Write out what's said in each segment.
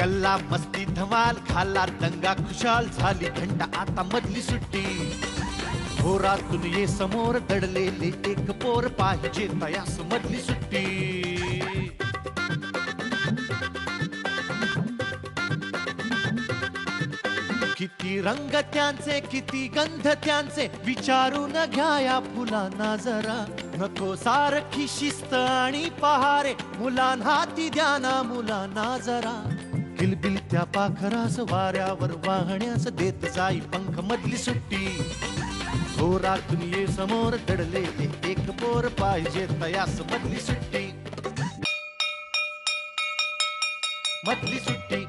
गल्ला मस्ती धमाल झाला दंगा खुशाल झाली घंटा आता मधली सुट्टी घोरातून ये समोर दडलेले एक पोर पाहिजे तयास मधली सुट्टी किती रंग त्यांचे किती गंध त्यांचे विचारून घ्या या फुलांना जरा नको सारखी शिस्त आणि पहारे मुलांना ती द्याना मुलांना जरा किलबिल त्या पाखरास वाऱ्यावर वाहण्यास देत जाई पंख मधली सुट्टी घोरातून ये समोर दडलेले एक पोर पाहिजे तयास मधली सुट्टी मधली सुट्टी.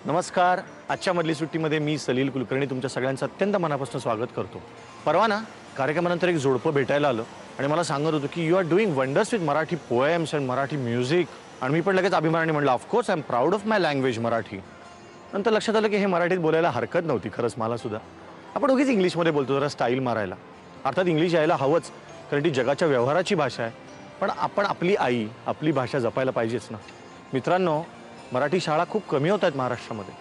नमस्कार. आजच्या मधली सुट्टीमध्ये मी सलील कुलकर्णी तुमच्या सगळ्यांचं अत्यंत मनापासून स्वागत करतो. परवा ना कार्यक्रमानंतर एक जोडपं भेटायला आलं आणि मला सांगत होतं की you are doing wonders with Marathi poems and Marathi music. आणि मी पण लगेच अभिमानाने म्हटलं of course I am proud of my language Marathi. नंतर लक्षात आलं की हे मराठीत बोलायला हरकत नव्हती खरंच मला सुद्धा. आपण उगीच इंग्लिशमध्ये बोलतो जरा स्टाईल मारायला. अर्थात इंग्लिश यायला हवंच कारण ती जगाच्या व्यवहाराची भाषा आहे. पण आपण आपली आई आपली भाषा जपायला पाहिजेच ना. मित्रांनो, मराठी शाळा खूप कमी होत आहेत महाराष्ट्रामध्ये.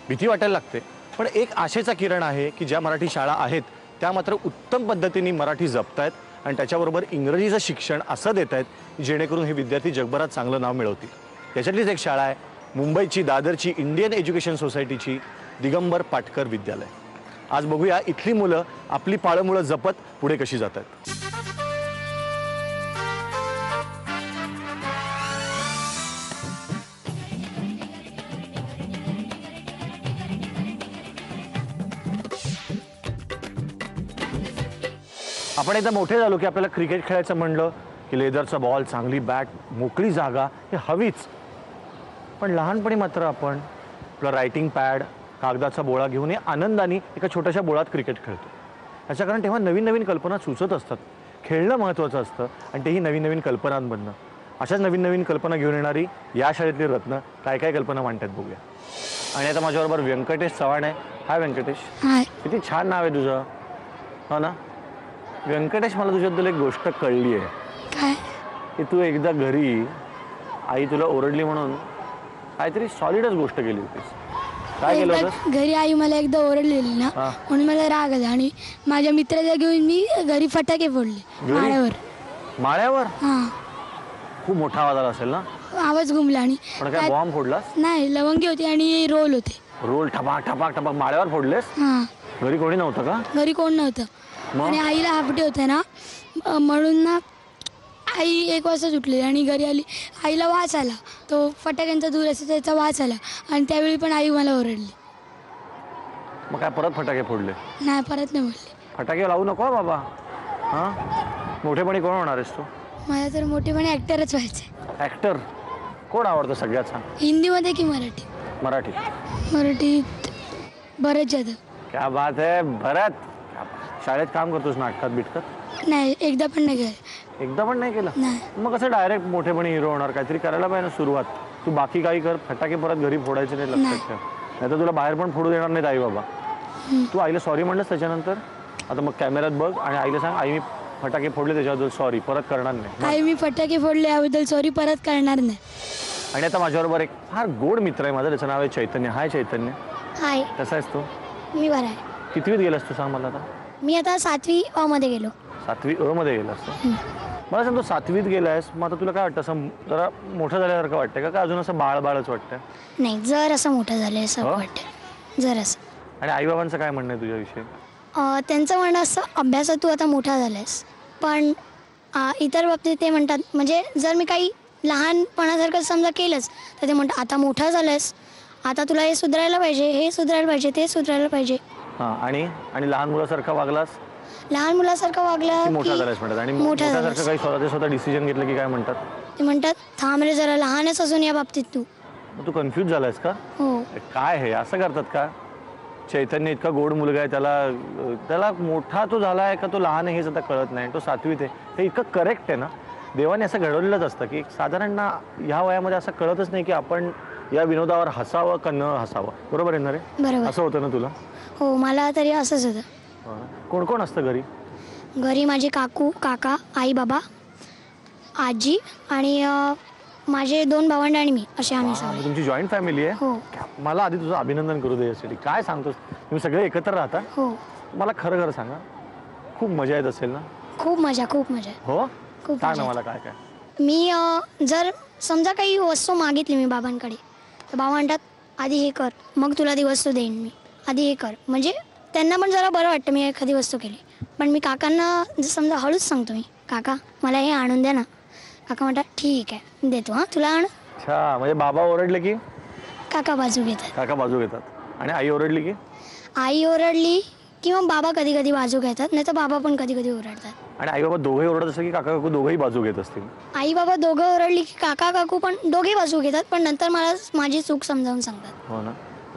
भीती वाटायला लागते. पण एक आशेचा किरण आहे की ज्या मराठी शाळा आहेत त्या मात्र उत्तम पद्धतीने मराठी जपतायत आणि त्याच्याबरोबर इंग्रजीचं शिक्षण असं देत आहेत जेणेकरून हे विद्यार्थी जगभरात चांगलं नाव मिळवतील. त्याच्यातलीच एक शाळा आहे मुंबईची दादरची इंडियन एज्युकेशन सोसायटीची दिगंबर पाटकर विद्यालय. आज बघूया इथली मुलं आपली पाळंमुळं जपत पुढे कशी जातात. आपण एकदा मोठे झालो की आपल्याला क्रिकेट खेळायचं म्हणलं की लेदरचा बॉल चांगली बॅट मोकळी जागा हे हवीच. पण लहानपणी मात्र आपण आपला रायटिंग पॅड कागदाचा बोळा घेऊन आनंदाने एका छोट्याशा बोळात क्रिकेट खेळतो. याचं कारण तेव्हा नवीन नवीन कल्पना सुचत असतात. खेळणं महत्त्वाचं असतं आणि तेही नवीन नवीन कल्पनांमधनं. अशाच नवीन नवीन कल्पना घेऊन येणारी या शाळेतली रत्न काय काय कल्पना मांडतात बघूया. आणि आता माझ्याबरोबर व्यंकटेश चव्हाण आहे. हाय व्यंकटेश. किती छान नाव आहे तुझं. हो ना व्यंकटेश. मला तुझ्याबद्दल एक गोष्ट कळली आहे. काय? की तू एकदा घरी आई तुला ओरडली म्हणून काहीतरी सॉलिडच गोष्ट केली होतीस. काय केलं होतं घरी? आई मला एकदा ओरडलेली ना म्हणून मला राग आला आणि माझ्या मित्राला घेऊन मी घरी फटाके फोडले माळ्यावर. माळ्यावर? हां. खूप मोठा आवाज आला असेल ना. आवाज घुमला. आणि पण काय बॉम्ब फोडलास? नाही, लवंगी होती आणि रोल होते. रोल ठपाक ठपाक ठपाक माळ्यावर फोडलेस? हां. घरी कोणी नव्हतं का? घरी कोण नव्हतं. आणि आईला हापटे होते ना म्हणून ना आई 1 वाजता सुटली आणि घरी आली. आईला वास आला. तो फटाक्यांचा धूर असतो त्याचा वास आला आणि त्यावेळी पण आई मला ओरडली. मग काय परत फटाके फोडले? नाही, परत नाही बोलले. फटाके लावू नको बाबा. हां. मोठेपणी कोण होणार आहेस तू? मला तर मोठेपणी ॲक्टरच व्हायचं. ॲक्टर? कोण आवडतं सगळ्याचा? हिंदीमध्ये की मराठी? मराठीत. मराठीत भरत जाधव. क्या बात आहे. भरत. शाळेत काम करतोस नाटकात बिटकत? नाही, एकदा पण नाही केलं. एकदा पण नाही केलं? नाही. मग कसं डायरेक्ट मोठेपणी हिरो होणार? काहीतरी करायला पाहिजे ना सुरुवात. तू बाकी काही कर, फटाके परत घरी फोडायचे नाही लक्षात ठेव. नाही तर तुला बाहेर पण फोडू देणार नाहीत आई बाबा. तू आईला सॉरी म्हणलंस त्याच्यानंतर? आता मग कॅमेऱ्यात बघ आणि आईला सांग आई मी फटाके फोडले त्याच्याबद्दल सॉरी, परत करणार नाही. आई मी फटाके फोडले याबद्दल सॉरी, परत करणार नाही. आणि आता माझ्याबरोबर एक फार गोड मित्र आहे माझा. त्याचं नाव आहे चैतन्य. हाय चैतन्य. हाय. कसा आहेस तू? मी बरा आहे. कितवीत गेलास तू सांग मला आता? मी आता 7वी अ मध्ये गेलो. 7वी अ मध्ये गेलास तू? मला सांग तू 7वीत गेलायस मग आता तुला काय वाटतं? असं जरा मोठं झाल्यासारखं वाटतंय का अजून असं बाळच वाटतंय? नाही, जर असं मोठं झालंय असं वाटतं. जर असं. आणि आई बाबांचं काय म्हणणं आहे तुझ्याविषयी? त्यांचं म्हणणं असं अभ्यासात तू आता मोठा झालायस. पण इतर बाबतीत ते म्हणतात म्हणजे जर मी काही लहानपणासारखं समजा केलंच तर ते म्हणतात आता मोठा झालायस, आता तुला हे सुधारायला पाहिजे, हे सुधारायला पाहिजे, ते सुधारायला पाहिजे. हां. आणि लहान मुलासारखा वागलास? लहान मुलासारखं वागला की मोठा झालास म्हणतात. आणि मोठ्यासारखं काही स्वतः डिसिजन घेतलं की काय म्हणतात? ते म्हणतात थांब रे जरा, लहानच असून या बाबतीत तू. तू कन्फ्यूज झालायस का? हो. काय हे असं करतात का? चैतन्य इतका गोड मुलगा आहे, त्याला मोठा तो झाला आहे का तो लहान आहे हेच आता कळत नाही. तो 7वीत आहे. हे इतकं करेक्ट आहे ना. देवाने असं घडवलेलंच असतं की साधारण ना ह्या वयामध्ये असं कळतच नाही की आपण या विनोदावर हसावं का न हसावं. बरोबर आहे ना रे? बरोबर. असं होतं ना तुला? हो, मला तरी असंच होतं. कोण कोण असतं घरी? घरी माझे काकू काका आई बाबा आजी आणि माझे 2 भावंड आणि मी असे आम्ही सगळे. तुमची जॉईंट फॅमिली आहे? हो मला आधी तुझं अभिनंदन करू दे यासाठी. काय सांगतोस, तुम्ही सगळे एकत्र राहता? हो. मला खरं खरं सांगा, खूप मजा येत असेल ना? खूप मजा हो. खूप सांग ना मजा. मला काय काय. मी जर समजा काही वस्तू मागितली मी बाबांकडे, तर बाबा म्हणतात आधी हे कर, मग तुला ती वस्तू देईन मी. आधी हे कर, म्हणजे त्यांना पण जरा बरं वाटतं मी एखादी वस्तू केली. पण मी काकांना समजा हळूच सांगतो मी, काका मला हे आणून द्या ना. काका म्हणतात ठीक आहे देतो, हां तुला आण. अच्छा, म्हणजे बाबा ओरडले की काका बाजू घेतात. काका बाजू घेतात, आणि आई ओरडली की आई ओरडली की मग बाबा कधी कधी बाजू घेतात, नाही तर बाबा पण कधी कधी ओरडतात. आणि आई बाबा दोघेही ओरडत असतील की काका काकू दोघेही बाजू घेत असतील? आई बाबा दोघं ओरडली की काका काकू पण दोघे बाजू घेतात, पण नंतर मला माझी चूक समजावून सांगतात. हो ना.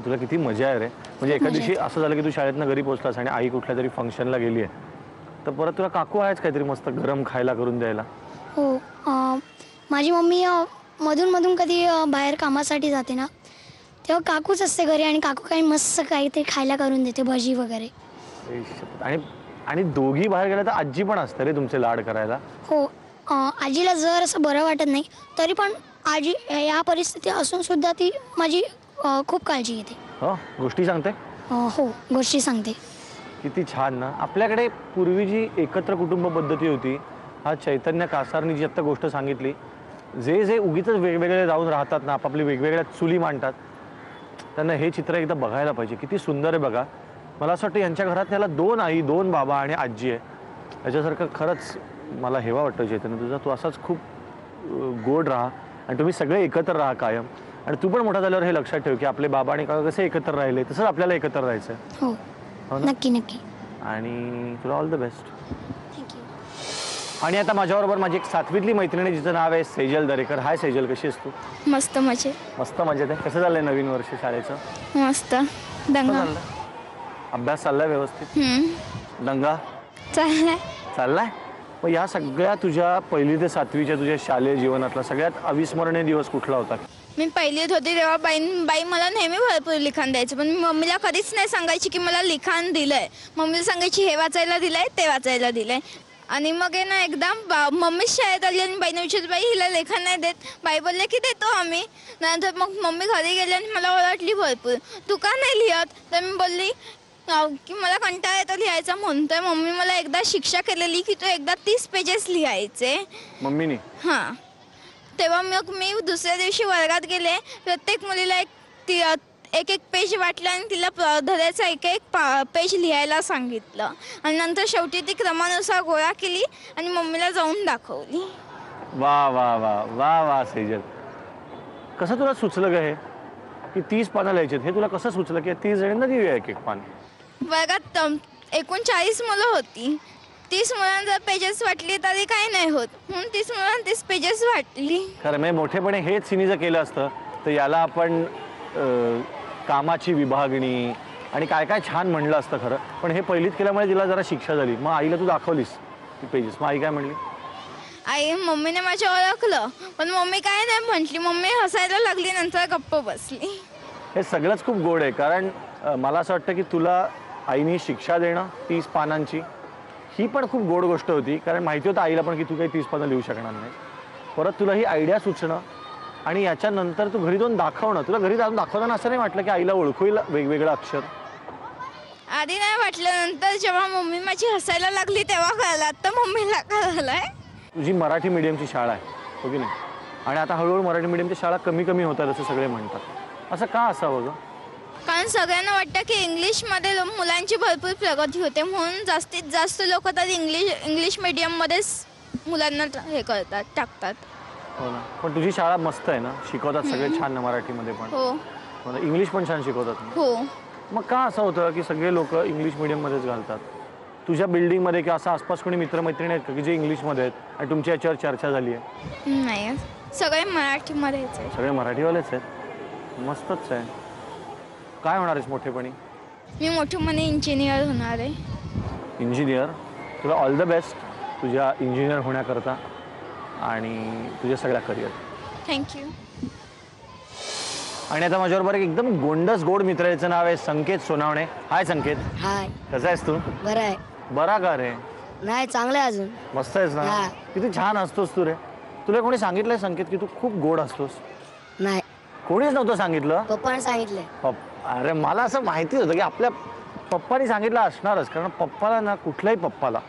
तुला किती मजा आहे रे. म्हणजे एका मजा दिवशी असं झालं की तू शाळेतनं घरी पोहोचलास आणि आई कुठल्या तरी फंक्शनला गेली आहे, तर परत तुला काकू आहेच काहीतरी मस्त गरम खायला करून द्यायला. हो. माझी मम्मी मधून मधून कधी बाहेर कामासाठी जाते ना, तेव्हा काकूच असते घरी आणि काकू काही मस्त काहीतरी खायला करून देते, भजी वगैरे. आणि आणि दोघी बाहेर गेल्या तर आजी पण असते रे तुमचे लाड करायला. हो. आजीला जर असं बरं वाटत नाही तरी पण आजी या परिस्थिती असून सुद्धा ती माझी खूप काळजी घेते. हो, गोष्टी सांगते. हो, गोष्टी सांगते. किती छान ना. आपल्याकडे पूर्वी जी एकत्र कुटुंब पद्धती होती, हा चैतन्य कासारनी जी आत्ता गोष्ट सांगितली, जे जे उगीच वेगवेगळे जाऊन राहतात ना, आपापली वेगवेगळ्या चुली मांडतात, त्यांना हे चित्र एकदा बघायला पाहिजे. किती सुंदर आहे बघा. मला असं वाटतं यांच्या घरात त्याला 2 आई, 2 बाबा आणि आजी आहे. याच्यासारखं खरंच मला हेवा वाटतं चैतन्य तुझा. तू असाच खूप गोड राहा आणि तुम्ही सगळे एकत्र राहा कायम. आणि तू पण मोठा झाल्यावर हे लक्षात ठेव की आपले बाबा आणि काका कसे एकत्र राहिले, तसंच आपल्याला एकत्र राहायचं आहे. हो नक्की नक्की. आणि तुला ऑल द बेस्ट. थँक्यू. आणि आता माझ्याबरोबर माझी एक 7वीतली मैत्रिणी जिचं नाव आहे सेजल दरेकर. हाय सेजल, कशी आहेस तू? मस्त मजेत. मस्त मजेत आहे. कसं चाललंय नवीन वर्ष शाळेचं? मस्त. दंगा अभ्यास चाललाय व्यवस्थित? दंगा चाललाय. चाललाय. मग या सगळ्या तुझ्या 1ली ते 7वीच्या तुझ्या शालेय जीवनातला सगळ्यात अविस्मरणीय दिवस कुठला होता? मी पहिलीत होते तेव्हा बाई मला नेहमी भरपूर लिखाण द्यायचं, पण मी मम्मीला कधीच नाही सांगायची की मला लिखाण दिलंय. मम्मीला सांगायची हे वाचायला दिलंय, ते वाचायला दिलंय. आणि मग आहे ना एकदा मम्मी शाळेत आली आणि बाईने विचारलं बाई हिला लेखन नाही देत. बाई बोलले की देतो आम्ही. नंतर मग मम्मी घरी गेली आणि मला ओरडली भरपूर, तू का नाही लिहत? तर मी बोलली की मला कंटाळा येतो लिहायचा म्हणतोय. मम्मी मला एकदा शिक्षा केलेली की तू एकदा 30 पेजेस लिहायचे. मम्मीनी? हां. तेव्हा मग मी दुसऱ्या दिवशी वर्गात गेले, प्रत्येक मुलीला एक पेज वाटलं आणि तिला धड्याचा एक पेज लिहायला सांगितलं. आणि नंतर शेवटी ती क्रमानुसार गोळा केली आणि मम्मीला जाऊन दाखवली. वा वा वा वा वा सेजल, कसं तुला सुचलं ग हे की 30 पानं लिहायचे? हे तुला कसं सुचलं की 30 जणांना लिहूया एक पान? वर्गात एकूण 40 मुलं होती. 30 मुलांना जर पेजेस वाटली तरी काही नाही होत, म्हणून 30 मुलांना 30 पेजेस वाटली. खरं म्हणजे मोठेपणे हेच सिनी जर केलं असतं तर याला आपण कामाची विभागणी आणि काय काय छान म्हणलं असतं खरं. पण हे पहिलीत केल्यामुळे तिला जरा शिक्षा झाली. मग आईला तू दाखवलीस ती पेजेस, मग आई काय म्हणली? मम्मीने माझ्या ओळखलं, पण मम्मी काय नाही म्हटली. मम्मी हसायला लागली, नंतर गप्प बसली. हे सगळंच खूप गोड आहे. कारण मला असं वाटतं की तुला आईने शिक्षा देणं 30 पानांची ही पण खूप गोड गोष्ट होती. कारण माहिती होतं आईला पण की तू काही 30 पानं लिहू शकणार नाही. परत तुला ही आयडिया सुचणं आणि याच्यानंतर तू घरी जाऊन दाखवणं. तुला घरी जाऊन दाखवताना असं नाही वाटलं की आईला ओळखू येईल वेगवेगळं अक्षर? आधी नाही वाटलं, नंतर जेव्हा मम्मी माझी हसायला लागली तेव्हा कळलं. आता मम्मीला कळलंय. तुझी मराठी मीडियमची शाळा आहे हो की नाही? आणि आता हळूहळू मराठी मीडियमच्या शाळा कमी कमी होतात असं सगळे म्हणतात. असं का असावं गं? कारण सगळ्यांना वाटतं की इंग्लिशमध्ये मुलांची भरपूर प्रगती होते, म्हणून जास्तीत जास्त लोक तर इंग्लिश मीडियममध्येच मुलांना हे करतात, टाकतात. हो ना. पण तुझी शाळा मस्त आहे ना, शिकवतात सगळे छान ना मराठीमध्ये पण? हो. इंग्लिश पण छान शिकवतात ना? हो. मग का असं होतं की सगळे लोक इंग्लिश मीडियममध्येच घालतात? तुझ्या बिल्डिंगमध्ये किंवा असं आसपास कोणी मित्रमैत्रिणी आहेत का की जे इंग्लिशमध्ये आहेत आणि तुमच्या याच्यावर चर्चा झाली आहे? नाही, सगळे मराठीमध्येच आहे. सगळे मराठीवालेच आहेत. मस्तच आहे. काय होणार आहेस मोठेपणी? मी मोठेपणी इंजिनियर होणार आहे. इंजिनियर? तुला ऑल द बेस्ट तुझ्या इंजिनियर होण्याकरता आणि तुझ्या सगळ्या करिअर. थँक्यू. आणि आता माझ्याबरोबर एक एकदम गोंडस गोड मित्र, याचं नाव आहे संकेत सोनावणे. हाय संकेत. हाय. कसा आहेस तू? बरं आहे. बरा का रे? नाही, चांगलं आहे अजून. मस्त आहेस ना? हा. किती छान असतोस तू रे. तुला कोणी सांगितलंय संकेत की तू खूप गोड असतोस? नाही, कोणीच नव्हतं सांगितलं. पप्पाने सांगितलंय. अरे मला असं माहितीच होतं की आपल्या पप्पानी सांगितलं असणारच, कारण पप्पाला ना, कुठल्याही पप्पाला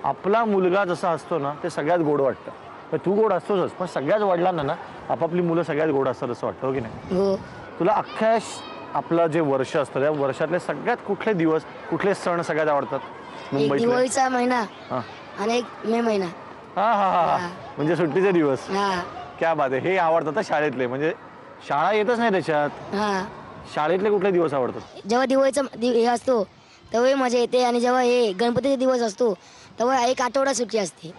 आपला मुलगा जसा असतो ना ते सगळ्यात गोड वाटतं. पण तू गोड असतोच, पण सगळ्याच वडिलांना ना आपापली मुलं सगळ्यात गोड असतात असं वाटतं, हो की नाही? हो. तुला अख्ख्या आपलं जे वर्ष असतं त्या वर्षातले सगळ्यात कुठले दिवस, कुठले सण सगळ्यात आवडतात एक मुंबईतले? दिवाळीचा महिना हा आणि एक मे महिना. हा हा हा हा. म्हणजे सुट्टीचे दिवस. हा क्या बात आहे. हे आवडतात तर शाळेतले, म्हणजे शाळा येतच नाही त्याच्यात. हा. शाळेतले कुठले दिवस आवडतात? जेव्हा दिवाळीचा हे असतो तेव्हाही मजा येते, आणि जेव्हा हे गणपतीचा दिवस असतो तेव्हा एक आठवडा सुट्टी असते.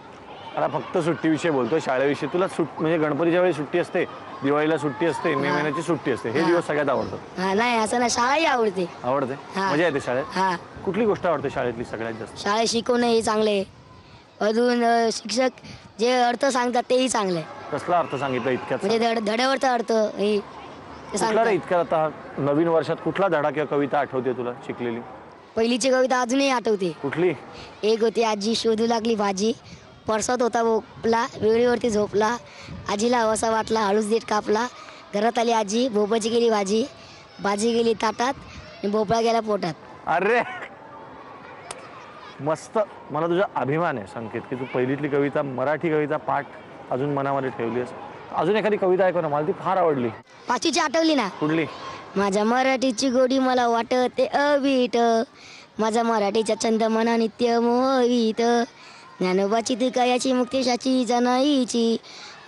अरे फक्त सुट्टीविषयी बोलतोय, शाळेविषयी. तुला म्हणजे गणपतीच्या वेळी सुट्टी असते, दिवाळीला सुट्टी असते, मे महिन्याची सुट्टी असते, हे दिवस सगळ्यात आवडतात? हा. नाही असं नाही, शाळाही आवडते. आवडते? हा. मजा येते शाळेत? हा. कुठली गोष्ट आवडते शाळेतली सगळ्यात जास्त? शाळेत शिकवणं हे चांगले, अजून शिक्षक जे अर्थ सांगतात तेही चांगले. कसला अर्थ सांगितला इतक्यात? म्हणजे धड्यावरचा अर्थ हे ते कुठला सांगतात. रे इतक्यात? आता नवीन वर्षात कुठला धडा किंवा कविता आठवते तुला शिकलेली? पहिलीची कविता अजूनही आठवते. कुठली? एक होती, आजी शोधू लागली भाजी, परसात होता भोपला, वेळीवरती झोपला, आजीला हवासा वाटला, हळूच देठ कापला, घरात आली आजी, भोपळ्याची गेली भाजी, भाजी गेली ताटात आणि भोपळा गेला पोटात. अरे मस्त. मला तुझा अभिमान आहे संकेत की तू पहिलीतली कविता, मराठी कविता पाठ अजून मनामध्ये ठेवली आहेस. अजून एखादी कविता ऐकव ना, मला ती फार आवडली. पाचवीची आठवली ना? कुठली? माझ्या मराठीची गोडी मला वाटते अवीट, माझा मराठीचा छंद मना नित्य मोहित, ज्ञानोबाची तुकायाची मुक्तेशाची जनाईची,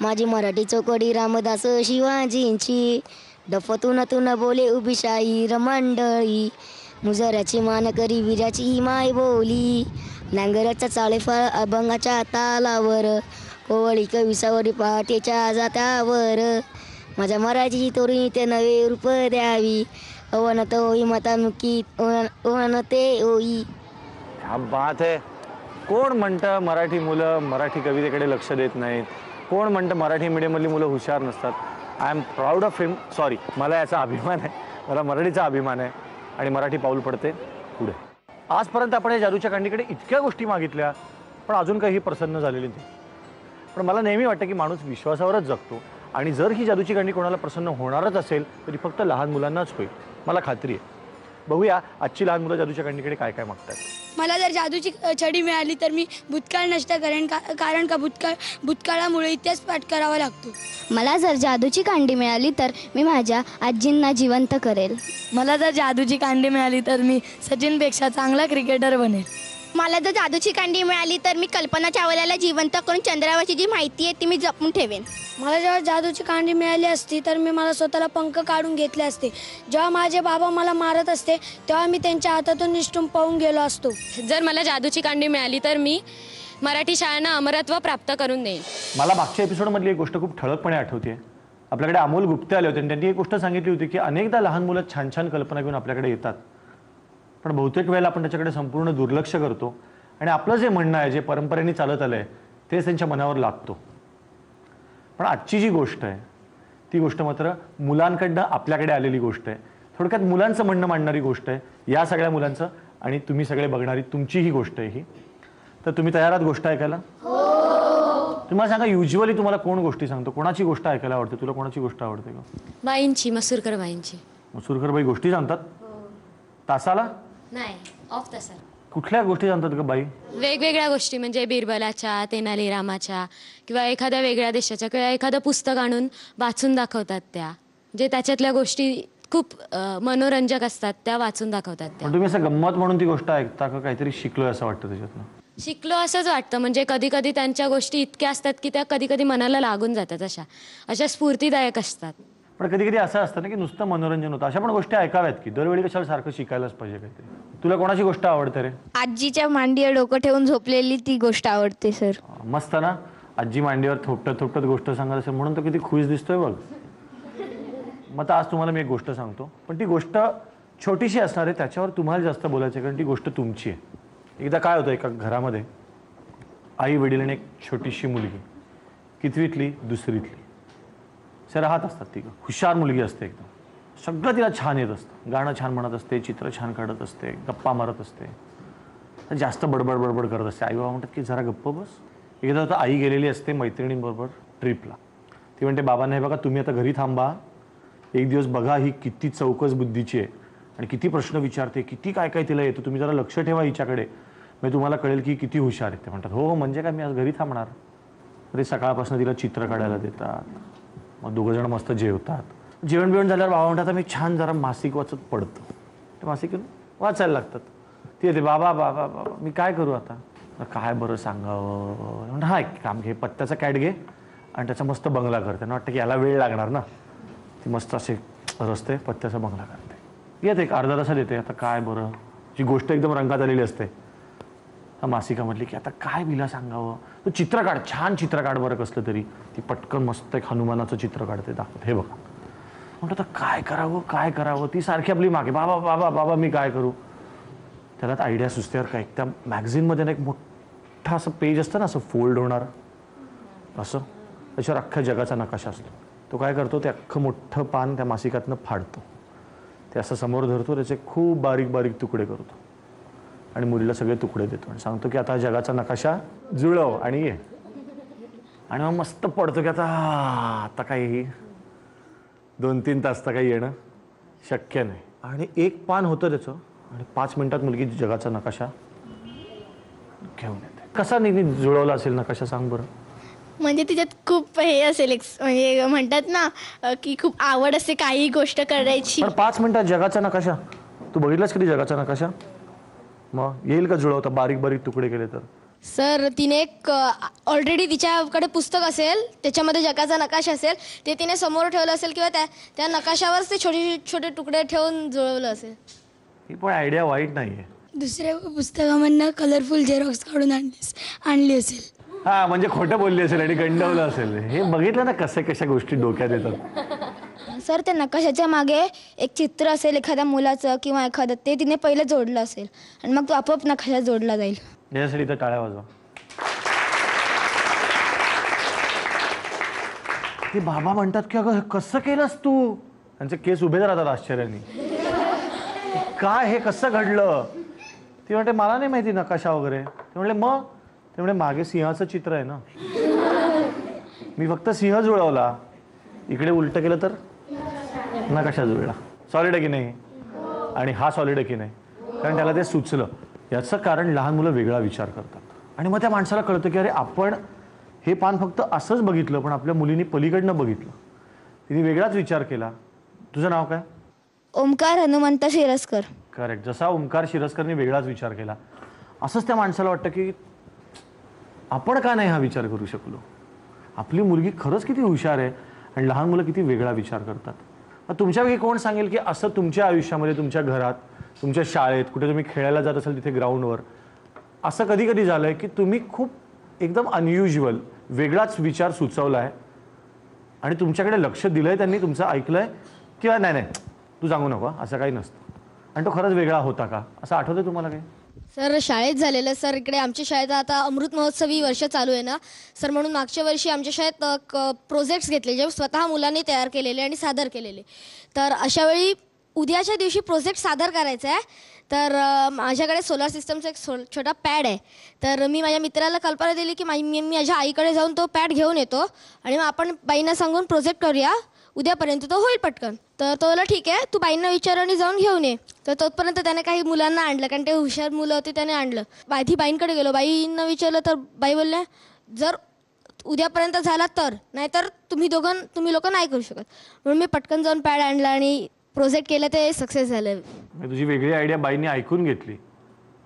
माझी मराठी चौकडी रामदास शिवाजींची, डफतून तुन बोले उभी शाहीर मंडळी, मुजऱ्याची मान करी विजाची ही माय बोली, नांगराचा चाळेफळ अभंगाच्या तालावर, कोवळी कविसावरी पहाटेच्या जात्यावर, माझ्या मराठीची तोरणी ते नवे रूप द्यावी, अवनत होई मतानुकी अवनते होई. क्या बात आहे. कोण म्हणतं मराठी मुलं मराठी कवितेकडे लक्ष देत नाहीत? कोण म्हणतं मराठी मीडियममधली मुलं हुशार नसतात? I am proud of him. Sorry, मला याचा अभिमान आहे, मला मराठीचा अभिमान आहे, आणि मराठी पाऊल पडते पुढे. आजपर्यंत आपण या जादूच्या कांडीकडे इतक्या गोष्टी मागितल्या, पण अजून काही प्रसन्न झालेली नाही. पण मला नेहमी वाटतं की माणूस विश्वासावरच जगतो, आणि जर ही जादूची कांडी कोणाला प्रसन्न होणारच असेल तरी फक्त लहान मुलांनाच होईल, मला खात्री आहे. बघूया आजची लहान मुलं जादूच्या कांडीकडे काय काय मागतात. मला जर जादूची छडी मिळाली तर मी भूतकाळ नष्ट करेन, कारण का भूतकाळामुळे इतिहास पाठ करावा लागतो. मला जर जादूची कांडी मिळाली तर मी माझ्या आजींना जिवंत करेल. मला जर जादूची कांडी मिळाली तर मी सचिनपेक्षा चांगला क्रिकेटर बनेल. मला जर जादूची कांडी मिळाली तर मी कल्पना चावल्याला जिवंत करून चंद्रावरची जी माहिती आहे ती मी जपून ठेवेन. मला जेव्हा जादूची कांडी मिळाली असती तर मी मला स्वतःला पंख काढून घेतले असते. जेव्हा माझे बाबा मला मारत असते तेव्हा मी त्यांच्या हातातून निष्ठून पळून गेलो असतो. जर मला जादूची कांडी मिळाली तर मी मराठी शाळांना अमरत्व प्राप्त करून देईन. मला मागच्या एपिसोडमधली एक गोष्ट खूप ठळकपणे आठवते. आपल्याकडे अमोल गुप्ते आले होते आणि त्यांनी एक गोष्ट सांगितली होती की अनेकदा लहान मुलं छान छान कल्पना घेऊन आपल्याकडे येतात, पण बहुतेक वेळेला आपण त्याच्याकडे संपूर्ण दुर्लक्ष करतो आणि आपलं जे म्हणणं आहे, जे परंपरेने चालत आलंय तेच त्यांच्या मनावर लागतो. पण आजची जी गोष्ट आहे ती गोष्ट मात्र मुलांकडनं आपल्याकडे आलेली गोष्ट आहे. थोडक्यात मुलांचं म्हणणं मांडणारी गोष्ट आहे, या सगळ्या मुलांचं, आणि तुम्ही सगळे बघणारी तुमची ही गोष्ट आहे ही. तर तुम्ही तयार आहात गोष्ट ऐकायला? तुम्हाला सांगा, युजली तुम्हाला कोण गोष्टी सांगतो? कोणाची गोष्ट ऐकायला आवडते तुला? कोणाची गोष्ट आवडते का? बाईंची, मसूरकर बाईंची. मसूरकर बाई गोष्टी सांगतात तासाला? नाही, ऑफ तासाला. कुठल्या गोष्टी सांगतात का बाई? वेगवेगळ्या गोष्टी, म्हणजे बिरबलाच्या, तेनालीरामाच्या, किंवा एखाद्या वेगळ्या देशाच्या, किंवा एखादं पुस्तक आणून वाचून दाखवतात त्या, जे त्याच्यातल्या गोष्टी खूप मनोरंजक असतात, त्या वाचून दाखवतात त्या. तुम्ही असं गंमत म्हणून ती गोष्ट ऐकता का काहीतरी शिकलोय असं वाटतं त्याच्यातनं? शिकलो असंच वाटतं. म्हणजे कधी कधी त्यांच्या गोष्टी इतक्या असतात की त्या कधी कधी मनाला लागून जातात, अशा स्फूर्तीदायक असतात. पण कधी कधी असं असतं ना की नुसतं मनोरंजन होतं. अशा पण गोष्टी ऐकाव्यात की दरवेळी कशाला सारखं शिकायलाच पाहिजे काहीतरी. तुला कोणाची गोष्ट आवडते रे? आजीच्या मांडीवर डोकं ठेवून झोपलेली ती गोष्ट आवडते सर. मस्त ना, आजी मांडीवर थोपटत थोपटत गोष्ट सांगत असेल म्हणून तो किती खुश दिसतोय बघ. मग आज तुम्हाला मी एक गोष्ट सांगतो, पण ती गोष्ट छोटीशी असणार आहे, त्याच्यावर तुम्हाला जास्त बोलायचं आहे कारण ती गोष्ट तुमची आहे. एकदा काय होतं, एका घरामध्ये आई वडील आणि एक छोटीशी मुलगी, कितवीतली? दुसरीतली, असे राहत असतात. ती हुशार मुलगी असते एकदम, सगळं तिला छान येत असतं, गाणं छान म्हणत असते, चित्र छान काढत असते, गप्पा मारत असते, जास्त बडबड बडबड करत असते. आई बाबा म्हणतात की जरा गप्प बस. एकदा तर आई गेलेली असते मैत्रिणींबरोबर ट्रिपला. ती म्हणते बाबा नाही बघा तुम्ही आता घरी थांबा, एक दिवस बघा ही किती चौकस बुद्धीची आहे आणि किती प्रश्न विचारते, किती काय काय तिला येतं, तुम्ही जरा लक्ष ठेवा हिच्याकडे, म्हणजे तुम्हाला कळेल की किती हुशार आहे. ते म्हणतात हो म्हणजे काय मी आज घरी थांबणार. ते सकाळपासून तिला चित्र काढायला देतात, मग दोघंजण मस्त जेवतात. जेवण बिवण झाल्यावर बाबा म्हणतात मी छान जरा मासिक वाचत पडतो. ते मासिक वाचायला लागतात. ती येते बाबा बाबा बाबा मी काय करू आता, काय बरं सांगावं. म्हणतात हा एक काम घे, पत्त्याचा कॅट घे आणि त्याचा मस्त बंगला करते. त्यांना वाटतं की याला वेळ लागणार ना, ती मस्त असे रस्ते पत्त्याचा बंगला करते. येते एक अर्धा तासात येते. आता काय बरं, जी गोष्ट एकदम रंगात आलेली असते. मासिका म्हटली की आता काय बिला सांगावं, तू चित्र काढ, छान चित्र काढ बरं कसलं तरी. ती पटकन मस्त एक हनुमानाचं चित्र काढते, दाखवते हे बघा. म्हणतो आता काय करावं काय करावं. ती सारखी आपली मागे बाबा बाबा बाबा मी काय करू. त्याला आयडिया सुचत्यावर काय, त्या मॅगझिनमध्ये ना एक मोठा असं पेज असतं ना, असं फोल्ड होणार असं, त्याच्यावर अख्ख्या जगाचा नकाशा असतो. तो काय करतो, ते अख्खं मोठं पान त्या मासिकातनं फाडतो, ते असं समोर धरतो, त्याचे खूप बारीक बारीक तुकडे करतो आणि मुलीला सगळे तुकडे देतो आणि सांगतो की आता जगाचा नकाशा जुळव आणि ये. आणि मग मस्त पडतो की आता काही 2-3 तास तर काही येणं शक्य नाही. आणि एक पान होतं त्याचं आणि 5 मिनिटात मुलगी जगाचा नकाशा घेऊन येते. कसा नाही जुळवला असेल नकाशा सांग बरं. म्हणजे तिच्यात खूप हे असेल म्हणजे म्हणतात ना की खूप आवड असते काही गोष्ट करायची. पण 5 मिनिटात जगाचा नकाशा, तू बघितलास कधी जगाचा नकाशा? मग येईल का जुळवता बारीक बारीक तुकडे केले तर? सर तिने एक ऑलरेडी तिच्याकडे पुस्तक असेल, त्याच्यामध्ये जगाचा नकाशा असेल, ते तिने समोर ठेवलं असेल किंवा त्या नकाशावरच ते छोटे छोटे तुकडे ठेवून जुळवलं असेल. ही पण आयडिया वाईट नाहीये. दुसऱ्या पुस्तकामधनं कलरफुल झेरॉक्स काढून आणली असेल. हा म्हणजे खोटं बोलली असेल आणि गंडवलं असेल. हे बघितलं ना कसे कशा गोष्टी डोक्यात येतात. सर त्या नकाशाच्या मागे एक चित्र असेल एखाद्या मुलाचं किंवा एखादं, ते तिने पहिले जोडलं असेल आणि मग तो आपोआप नकाशा जोडला जाईल. यासाठी तर टाळ्या वाजवा. ते बाबा म्हणतात की अगं कसं केलंस तू. त्यांचे केस उभे राहतात आश्चर्याने. काय हे कसं घडलं. ती म्हणते मला नाही माहिती नकाशा वगैरे. ते म्हणले मग, ते म्हणजे मागे सिंहाचं चित्र आहे ना, मी फक्त सिंह जुळवला, इकडे उलट केलं तर नकाशा जुळला. सॉलिड आहे की नाही. आणि हा सॉलिड आहे की नाही, कारण त्याला ते सुचलं. याचं कारण लहान मुलं वेगळा विचार करतात आणि मग त्या माणसाला कळतं की अरे आपण हे पान फक्त असंच बघितलं, पण आपल्या मुलीने पलीकडनं बघितलं, तिने वेगळाच विचार केला. तुझं नाव काय? ओमकार हनुमंत शिरस्कर. करेक्ट. जसा ओमकार शिरस्करने वेगळाच विचार केला, असंच त्या माणसाला वाटतं की आपण का नाही हा विचार करू शकलो. आपली मुलगी खरंच किती हुशार आहे आणि लहान मुलं किती वेगळा विचार करतात. मग तुमच्यापैकी कोण सांगेल की असं तुमच्या आयुष्यामध्ये, तुमच्या घरात, तुमच्या शाळेत, कुठे तुम्ही खेळायला जात असाल तिथे ग्राउंडवर, असं कधी कधी झालंय की तुम्ही खूप एकदम अनयुज्युअल वेगळाच विचार सुचवला आहे आणि तुमच्याकडे लक्ष दिलंय, त्यांनी तुमचं ऐकलंय, किंवा नाही नाही तू सांगू नको असं काही नसतं, आणि तो खरंच वेगळा होता का, असं आठवतंय तुम्हाला काही? सर शाळेत झालेलं. सर इकडे आमच्या शाळेत आता अमृत महोत्सवी वर्ष चालू आहे ना सर, म्हणून मागच्या वर्षी आमच्या शाळेत प्रोजेक्ट्स घेतले जे स्वतः मुलांनी तयार केलेले आणि सादर केलेले. तर अशा वेळी उद्याच्या दिवशी प्रोजेक्ट सादर करायचा आहे. तर माझ्याकडे सोलार सिस्टमचा एक छोटा पॅड आहे. तर मी माझ्या मित्राला कल्पना दिली की मी माझ्या आईकडे जाऊन तो पॅड घेऊन येतो आणि मग आपण बाईंना सांगून प्रोजेक्ट करूया, उद्यापर्यंत तो होईल पटकन. तर तो बोलला ठीक आहे, तू बाईंना विचार आणि जाऊन घेऊन ये. तर तोपर्यंत त्याने काही मुलांना आणलं, कारण ते हुशार मुलं होती, त्याने आणलं. आधी बाईंकडे गेलो, बाईंना विचारलं तर बाई बोलल्या जर उद्यापर्यंत झाला तर, नाहीतर तुम्ही लोक नाही करू शकत. म्हणून मी पटकन जाऊन पॅड आणला आणि प्रोजेक्ट केलं, ते सक्सेस झालं. तुझी वेगळी आयडिया बाईंनी ऐकून घेतली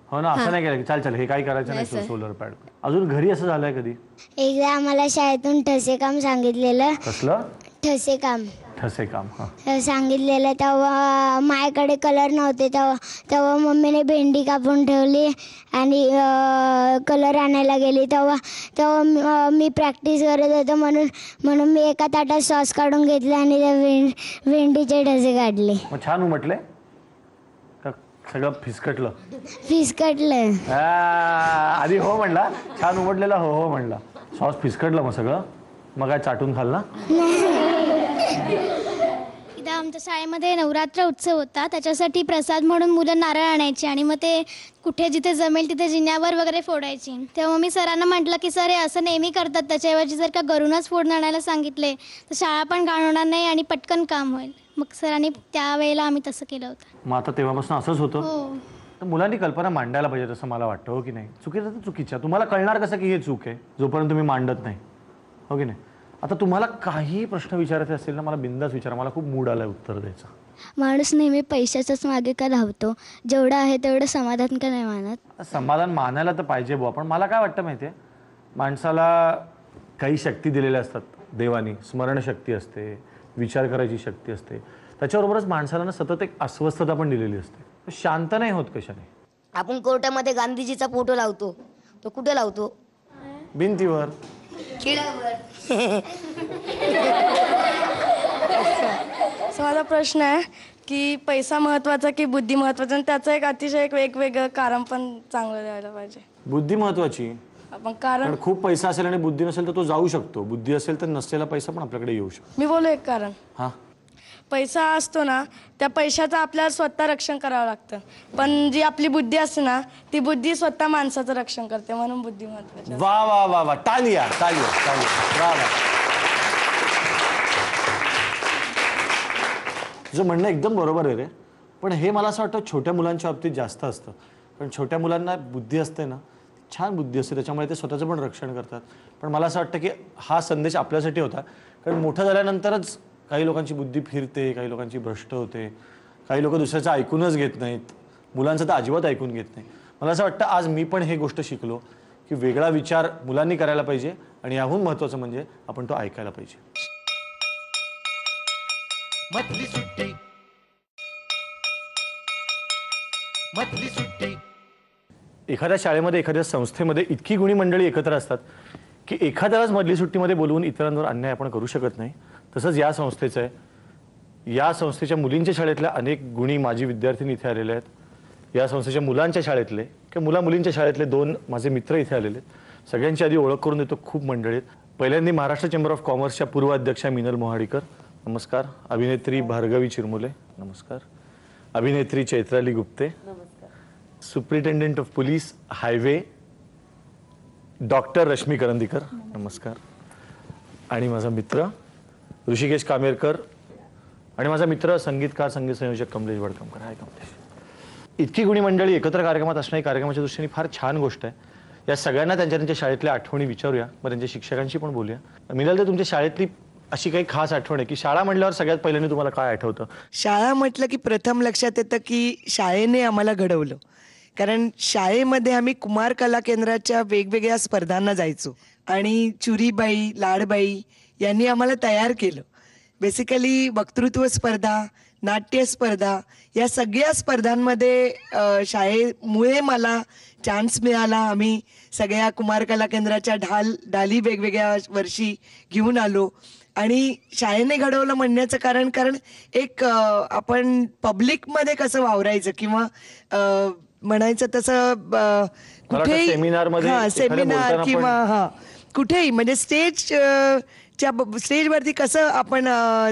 हो ना, असं नाही केलं की चाल हे काय करायचं नाही सोलर पॅड. अजून घरी असं झालंय कधी? एकदा आम्हाला शाळेतून ठसे काम सांगितलेलं. कसलं ठसे काम? ठसे काम सांगितलेलं. तेव्हा माझ्याकडे कलर नव्हते, तेव्हा मम्मीने भेंडी कापून ठेवली आणि कलर आणायला गेली. तेव्हा मी प्रॅक्टिस करत होतो, म्हणून मी एका ताटात सॉस काढून घेतले आणि त्या भेंडीचे ठसे काढले. मग छान उमटले का सगळं फिसकटलं? फिसकटलं. आधी हो म्हणला, छान उमटलेला हो म्हणला, सॉस फिसकटलं मग सगळं. मग काय चाटून खाल्ला? इथं आमचं शाळेमध्ये नवरात्र उत्सव होता, त्याच्यासाठी प्रसाद म्हणून मुलं नारळ आणायची आणि मग ते कुठे जिथे जमेल तिथे जिन्यावर वगैरे फोडायची. तेव्हा मी सरांना म्हटलं की सर हे असं नेहमी करतात, त्याच्याऐवजी जर का घरूनच फोडून आणायला सांगितले तर शाळा पण घाण होणार नाही आणि पटकन काम होईल. मग सरांनी त्यावेळेला आम्ही तसं केलं होतं. मग आता तेव्हापासून असंच होतं. हो. तर मुलांनी कल्पना मांडायला पाहिजे असं मला वाटतं, हो की नाही? चुकीचं तर चुकीच्या, तुम्हाला कळणार कसं की हे चूक आहे जोपर्यंत तुम्ही मांडत नाही, हो की नाही? आता तुम्हाला काही प्रश्न विचारायचे असतील ना, मला बिंदास विचारा, मला खूप मूड आलाय उत्तर द्यायचं. माणूस नेहमी पैशाच्याच मागे का धावतो? जेवढं आहे तेवढं समाधान का नाही मानत? समाधान मानायला तर पाहिजे बुवा, पण मला काय वाटतं माहिती आहे, माणसाला काही शक्ती दिलेल्या असतात देवानी. स्मरणशक्ती असते, विचार करायची शक्ती असते, त्याच्याबरोबरच माणसाला ना सतत एक अस्वस्थता पण दिलेली असते. तो शांत नाही होत कशाने. आपण कोर्टामध्ये गांधीजीचा फोटो लावतो, तो कुठे लावतो? भिंतीवर, खिळ्यावर. माझा प्रश्न आहे की पैसा महत्वाचा की बुद्धी महत्वाचा, आणि त्याचं एक अतिशय एक वेगवेगळं कारण पण चांगलं द्यायला पाहिजे. बुद्धी महत्वाची, आपण कारण खूप पैसा असेल आणि बुद्धी नसेल तर तो जाऊ शकतो, बुद्धी असेल तर नसलेला पैसा पण आपल्याकडे येऊ शकतो. मी बोलू एक कारण. हा, पैसा असतो ना, त्या पैशाचं आपल्याला स्वतः रक्षण करावं लागतं, पण जी आपली बुद्धी असते ना, ती बुद्धी स्वतः माणसाचं रक्षण करते, म्हणून बुद्धी महत्वाची. वा वा वा वा, टाळिया टाळिया टाळिया, वा वा. तुझं म्हणणं एकदम बरोबर आहे रे, पण हे मला असं वाटतं छोट्या मुलांच्या बाबतीत जास्त असतं, कारण छोट्या मुलांना बुद्धी असते ना, छान बुद्धी असते, त्याच्यामुळे ते स्वतःचं पण रक्षण करतात. पण मला असं वाटतं की हा संदेश आपल्यासाठी होता, कारण मोठं झाल्यानंतरच काही लोकांची बुद्धी फिरते, काही लोकांची भ्रष्ट होते, काही लोक दुसऱ्याचं ऐकूनच घेत नाहीत, मुलांचं तर अजिबात ऐकून घेत नाही. मला असं वाटतं आज मी पण हे गोष्ट शिकलो की वेगळा विचार मुलांनी करायला पाहिजे, आणि याहून महत्त्वाचं म्हणजे आपण तो ऐकायला पाहिजे. मधली सुट्टी, मधली सुट्टी. एखाद्या शाळेमध्ये, एखाद्या संस्थेमध्ये इतकी गुणी मंडळी एकत्र असतात की एखाद्यालाच मधली सुट्टीमध्ये बोलवून इतरांवर अन्याय आपण करू शकत नाही. तसंच या संस्थेचं आहे. या संस्थेच्या मुलींच्या शाळेतल्या अनेक गुणी माजी विद्यार्थिनी इथे आलेले आहेत. या संस्थेच्या मुलांच्या शाळेतले किंवा मुलींच्या शाळेतले 2 माझे मित्र इथे आलेले आहेत. सगळ्यांची आधी ओळख करून देतो. खूप मंडळी आहेत. पहिल्यांदा महाराष्ट्र चेंबर ऑफ कॉमर्सच्या पूर्व अध्यक्षा मिनल मोहाडीकर, नमस्कार. अभिनेत्री भार्गवी चिरमुले, नमस्कार. अभिनेत्री चैत्राली गुप्ते, नमस्कार. Superintendent of police highway doctor Rashmi Karandikar, नमस्कार. आणि माझा मित्र ऋषिकेश कामेरकर, आणि माझा मित्र संगीतकार, संगीत संयोजक कमलेश वडकमकर. हाय कमलेश. इतकी गुणी मंडळी एकत्र कार्यक्रमात असणं ही कार्यक्रमाच्या दृष्टीने फार छान गोष्ट आहे. या सगळ्यांना त्यांच्या त्यांच्या शाळेतल्या आठवणी विचारूया, मग त्यांच्या शिक्षकांशी पण बोलूया. मिनल, तर तुमच्या शाळेतली अशी काही खास आठवण आहे की शाळा म्हटल्यावर सगळ्यात पहिल्यांदा तुम्हाला काय आठवतं? शाळा म्हटलं की प्रथम लक्षात येतं की शाळेने आम्हाला घडवलं, कारण शाळेमध्ये आम्ही कुमार कला केंद्राच्या वेगवेगळ्या स्पर्धांना जायचो आणि चुरीबाई, लाडबाई यांनी आम्हाला तयार केलं. बेसिकली वक्तृत्व स्पर्धा, नाट्य स्पर्धा, या सगळ्या स्पर्धांमध्ये शाळेमुळे मला चान्स मिळाला. आम्ही सगळ्या कुमार कला केंद्राच्या ढाली वेगवेगळ्या वर्षी घेऊन आलो. आणि शाळेने घडवलं म्हणण्याचं कारण एक आपण पब्लिकमध्ये कसं वावरायचं किंवा म्हणायचं तसं कुठेही सेमिनार किंवा कुठेही म्हणजे स्टेजवरती कसं आपण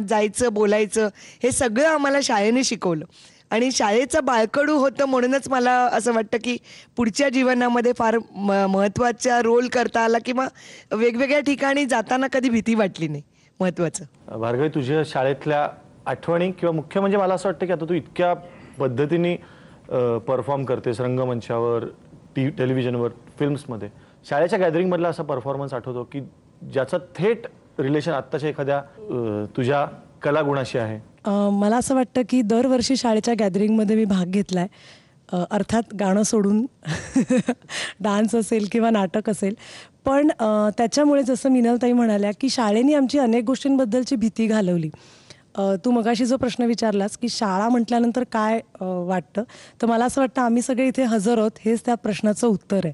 जायचं, बोलायचं, हे सगळं आम्हाला शाळेने शिकवलं. आणि शाळेचं बाळकडू होतं म्हणूनच मला असं वाटतं की पुढच्या जीवनामध्ये फार महत्त्वाचा रोल करता आला किंवा वेगवेगळ्या ठिकाणी जाताना कधी भीती वाटली नाही. महत्त्वाचं. भार्गवी, तुझ्या शाळेतल्या आठवणी किंवा मुख्य म्हणजे मला असं वाटतं की आता तू इतक्या पद्धतीने परफॉर्म करतेस रंगमंचावर, टेलिव्हिजनवर, फिल्म्समध्ये. शाळेच्या गॅदरिंगमधला असा परफॉर्मन्स आठवतो की ज्याचं थेट रिलेशन आत्ताच्या एखाद्या तुझ्या कलागुणाशी आहे? मला असं वाटतं की दरवर्षी शाळेच्या गॅदरिंगमध्ये मी भाग घेतला आहे, अर्थात गाणं सोडून डान्स असेल किंवा नाटक असेल. पण त्याच्यामुळे जसं मिनलताई म्हणाल्या की शाळेने आमची अनेक गोष्टींबद्दलची भीती घालवली. तू मगाशी जो प्रश्न विचारलास की शाळा म्हटल्यानंतर काय वाटतं, तर मला असं वाटतं आम्ही सगळे इथे हजर आहोत हेच त्या प्रश्नाचं उत्तर आहे.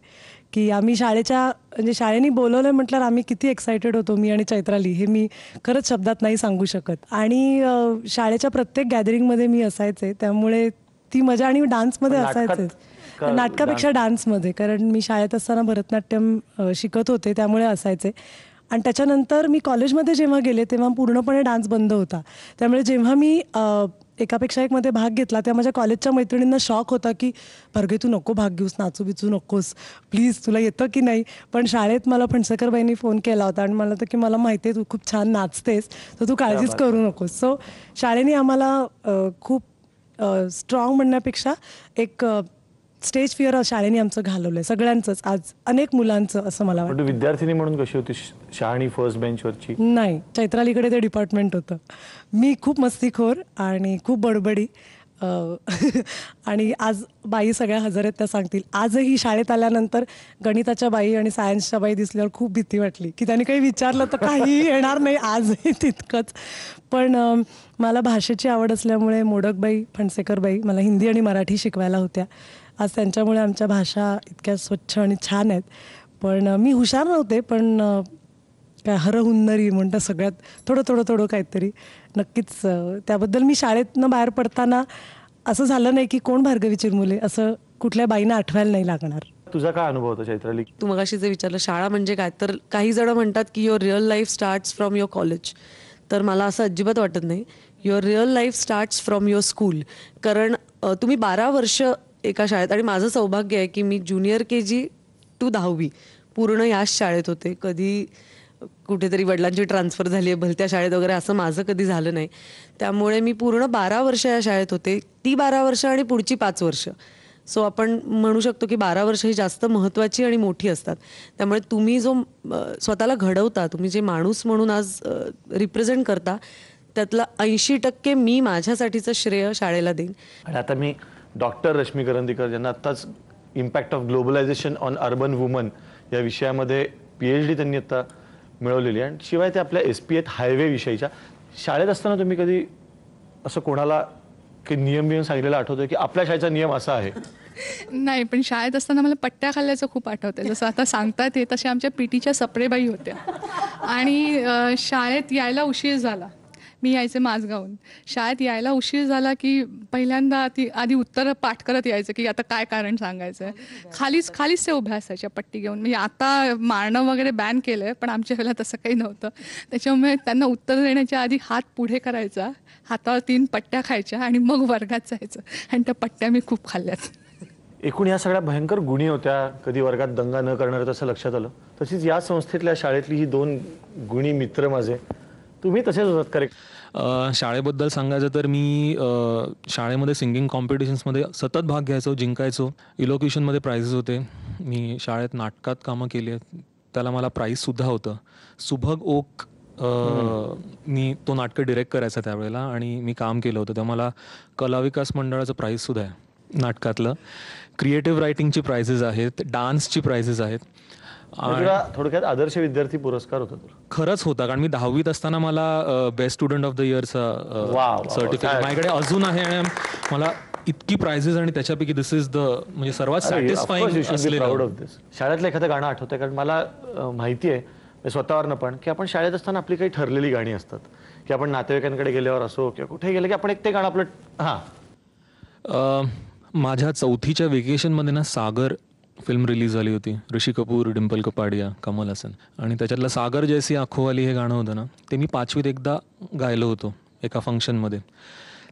की आम्ही म्हणजे शाळेने बोलवलं म्हटल्यावर आम्ही किती एक्सायटेड होतो, मी आणि चैत्राली, हे मी खरंच शब्दात नाही सांगू शकत. आणि शाळेच्या प्रत्येक गॅदरिंगमध्ये मी असायचे, त्यामुळे ती मजा. आणि डान्समध्ये असायचे, नाटकापेक्षा डान्समध्ये, कारण मी शाळेत असताना भरतनाट्यम शिकत होते त्यामुळे असायचे. आणि त्याच्यानंतर मी कॉलेजमध्ये जेव्हा गेले तेव्हा पूर्णपणे डान्स बंद होता. त्यामुळे जेव्हा मी एकापेक्षा एकमध्ये भाग घेतला तेव्हा माझ्या कॉलेजच्या मैत्रिणींना शॉक होता की भरगे तू नको भाग घेऊस, नाचू बिचू नकोस, प्लीज तुला येतं की नाही. पण शाळेत मला फणसकरबाईंनी फोन केला होता आणि मला होतं की मला माहिती आहे तू खूप छान नाचतेस, तर तू काळजीच करू नकोस. सो शाळेने आम्हाला खूप स्ट्रॉंग म्हणण्यापेक्षा एक स्टेज फिअर शाळेने आमचं घालवलंय सगळ्यांचंच, आज अनेक मुलांचं, असं मला वाटतं. विद्यार्थिनी म्हणून कशी होती शहाणी फर्स्ट बेंचवरची? नाही, चैत्रालीकडे ते डिपार्टमेंट होतं. मी खूप मस्तीखोर आणि खूप बडबडी आणि आज बाई सगळ्या हजर आहेत त्या सांगतील. आजही शाळेत आल्यानंतर गणिताच्या बाई आणि सायन्सच्या बाई दिसल्यावर खूप भीती वाटली की त्यांनी काही विचारलं तर काहीही येणार नाही, आजही तितकंच. पण मला भाषेची आवड असल्यामुळे मोडकबाई, फणसेकरबाई मला हिंदी आणि मराठी शिकवायला होत्या. आज त्यांच्यामुळे आमच्या भाषा इतक्या स्वच्छ आणि छान आहेत. पण मी हुशार नव्हते, पण काय हरहुन्नरी म्हणतात सगळ्यात थोडं काहीतरी नक्कीच. त्याबद्दल मी शाळेतनं बाहेर पडताना असं झालं नाही की कोण भार्गवी चिरमुले असं कुठल्या बाईंना आठवायला नाही लागणार. तुझा काय अनुभव होता चैत्राली? तू मगाशी जे विचारलं शाळा म्हणजे काय, तर काही जण म्हणतात की your real life starts from your college. तर मला असं अजिबात वाटत नाही. Your real life starts from your school. कारण तुम्ही 12 वर्ष एका शाळेत, आणि माझं सौभाग्य आहे की मी ज्युनियर KG to 10वी पूर्ण याच शाळेत होते. कधी कुठेतरी वडिलांची ट्रान्सफर झाली आहे भलत्या शाळेत वगैरे असं माझं कधी झालं नाही. त्यामुळे मी पूर्ण 12 वर्ष या शाळेत होते. ती 12 वर्ष आणि पुढची 5 वर्ष. सो आपण म्हणू शकतो की 12 वर्ष ही जास्त महत्त्वाची आणि मोठी असतात. त्यामुळे तुम्ही जो स्वतःला घडवता, तुम्ही जे माणूस म्हणून आज रिप्रेझेंट करता, त्यातलं 80% मी माझ्यासाठीचं श्रेय शाळेला देईन. आणि आता मी डॉक्टर रश्मी करंदीकर ज्यांना आत्ताच impact of globalisation on urban woman या विषयामध्ये PhD त्यांनी आता मिळवलेली आहे. आणि शिवाय ते आपल्या SP आहेत हायवे विषयीच्या. शाळेत असताना तुम्ही कधी असं कोणाला काही नियम सांगितलेला आठवतोय की आपल्या शाळेचा नियम असा आहे? नाही, पण शाळेत असताना मला पट्ट्या खाल्ल्याचं खूप आठवतंय. जसं आता सांगतात ते तसे आमच्या PTच्या सप्रेबाई होत्या आणि शाळेत यायला उशीर झाला, मी यायचे माझगावून. शाळेत यायला उशीर झाला की पहिल्यांदा आधी उत्तरं पाठ करत यायचं की आता काय कारण सांगायचं आहे. खालीच ते उभ्या असायच्या पट्टी घेऊन. म्हणजे आता मारणं वगैरे बॅन केलं आहे, पण आमच्या वेळेला तसं काही नव्हतं. त्याच्यामुळे त्यांना उत्तर देण्याच्या आधी हात पुढे करायचा, हातावर 3 पट्ट्या खायच्या आणि मग वर्गात जायचं. आणि त्या पट्ट्या मी खूप खाल्ल्यात. एकूण या सगळ्या भयंकर गुणी होत्या, कधी वर्गात दंगा न करणारं तसं लक्षात आलं. तशीच या संस्थेतल्या शाळेतली ही 2 गुणी मित्र माझे, तुम्ही तसेच होतात करेक्ट? शाळेबद्दल सांगायचं तर मी शाळेमध्ये सिंगिंग कॉम्पिटिशन्समध्ये सतत भाग घ्यायचो, जिंकायचो. इलोक्युशनमध्ये प्राइजेस होते. मी शाळेत नाटकात कामं केली आहेत, त्याला मला प्राईजसुद्धा होतं. सुभग ओक मी तो नाटकं डिरेक्ट करायचा त्यावेळेला आणि मी काम केलं होतं. तेव्हा मला कला विकास मंडळाचं प्राईजसुद्धा आहे नाटकातलं. क्रिएटिव्ह रायटिंगची प्राइजेस आहेत, डान्सची प्राइजेस आहेत. थोडक्यात आदर्श विद्यार्थी पुरस्कार होता तुला? खरंच होता, कारण मी 10वीत असताना मला बेस्ट स्टुडंट ऑफ द इयरचा सर्टिफिकेट माझ्याकडे अजून आहे. आणि मला इतकी प्राइजेस आणि त्याच्यापैकी दिस इज द म्हणजे सर्वात सॅटिस्फाईंग असलेलं. शाळेतलं एखादं गाणं आठवतंय? कारण मला माहिती आहे स्वतःवरनं पण की आपण शाळेत असताना आपली काही ठरलेली गाणी असतात की आपण नातेवाईकांकडे गेल्यावर असो किंवा कुठे गेलं की आपण एक ते गाणं आपलं. माझ्या 4थीच्या वेकेशनमध्ये ना सागर फिल्म रिलीज झाली होती. ऋषी कपूर, डिम्पल कपाडिया, कमल हसन, आणि त्याच्यातलं सागर जैसी आंखोवाली हे गाणं होतं ना, ते मी 5वीत एकदा गायलो होतो एका फंक्शनमध्ये.